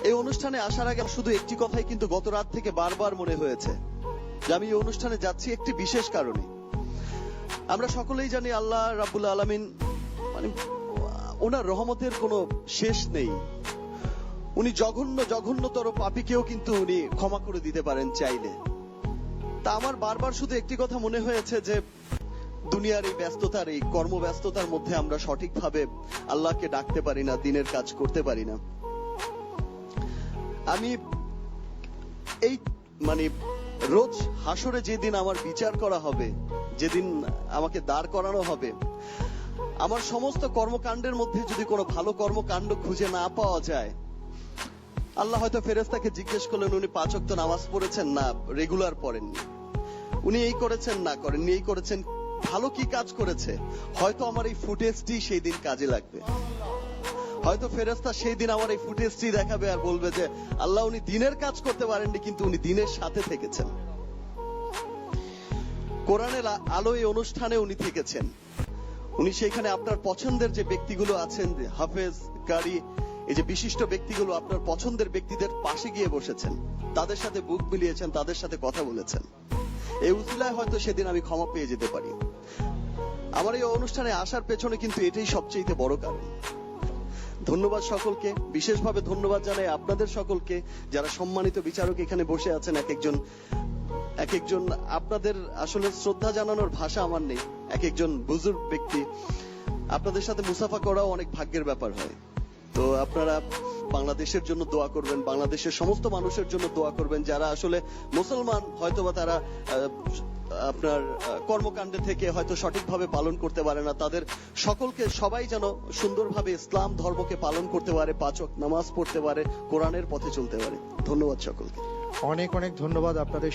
এই অনুষ্ঠানে আসার আগে শুধু একটি কথাই কিন্তু গত রাত থেকে বারবার মনে হয়েছে যে আমি এই অনুষ্ঠানে যাচ্ছি একটি বিশেষ কারণে। আমরা সকলেই জানি আল্লাহ রাব্বুল আলামিন মানে ওনার রহমতের কোনো শেষ নেই। উনি জঘন্যতর পাপীকেও কিন্তু উনি ক্ষমা করে দিতে পারেন চাইলে। তা আমার বারবার শুধু একটি কথা মনে হয়েছে যে দুনিয়ার এই ব্যস্ততার, এই কর্মব্যস্ততার মধ্যে আমরা সঠিকভাবে আল্লাহকে ডাকতে পারি না, দিনের কাজ করতে পারি না। আমি এই মানে রোজ হাসরে যেদিন আমার বিচার করা হবে, যেদিন আমাকে দাঁড় করানো হবে, আমার সমস্ত কর্মকাণ্ডের মধ্যে যদি কোনো ভালো কর্মকাণ্ড খুঁজে না পাওয়া যায়, আল্লাহ হয়তো ফেরেশতাকে জিজ্ঞেস করলেন উনি 5 ওয়াক্ত নামাজ পড়েছেন না রেগুলার পড়েননি, উনি এই করেছেন না করেননি, এই করেছেন, ভালো কি কাজ করেছে, হয়তো আমার এই ফুটেজটি সেই দিন কাজে লাগবে। হয়তো ফেরেশতা সেই দিন আমার এই ফুটেজটি দেখাবে আর বলবে যে আল্লাহ উনি দিনের কাজ করতে পারেননি কিন্তু উনি দিনের সাথে থেকেছেন, কোরআনের আলো এই অনুষ্ঠানে উনি থেকেছেন। উনি সেখানে আপনার পছন্দের যে ব্যক্তিগুলো আছেন, হাফেজ, কারি, এই যে বিশিষ্ট ব্যক্তিগুলো আপনার পছন্দের ব্যক্তিদের পাশে গিয়ে বসেছেন, তাদের সাথে বুক মিলিয়েছেন, তাদের সাথে কথা বলেছেন। এই উসিলায় হয়তো সেদিন আমি ক্ষমা পেয়ে যেতে পারি। আমার এই অনুষ্ঠানে আসার পেছনে কিন্তু এটাই সবচেয়ে বড় কারণ। ধন্যবাদ সকলকে, বিশেষভাবে ধন্যবাদ জানাই আপনাদের সকলকে যারা সম্মানিত বিচারক এখানে বসে আছেন। এক একজন আপনাদের আসলে শ্রদ্ধা জানানোর ভাষা আমার নেই। এক একজন বুজুর্গ ব্যক্তি, আপনাদের সাথে মুসাফা করাও অনেক ভাগ্যের ব্যাপার হয়। তো আপনারা বাংলাদেশের জন্য দোয়া করবেন, বাংলাদেশের সমস্ত মানুষের জন্য দোয়া করবেন যারা আসলে মুসলমান, হয়তোবা তারা আপনার কর্মকাণ্ডে থেকে হয়তো সঠিকভাবে পালন করতে পারে না, তাদের সকলকে সবাই যেন সুন্দরভাবে ইসলাম ধর্মকে পালন করতে পারে, 5 ওয়াক্ত নামাজ পড়তে পারে, কোরআনের পথে চলতে পারে। ধন্যবাদ সকলকে। অনেক অনেক ধন্যবাদ আপনাদের।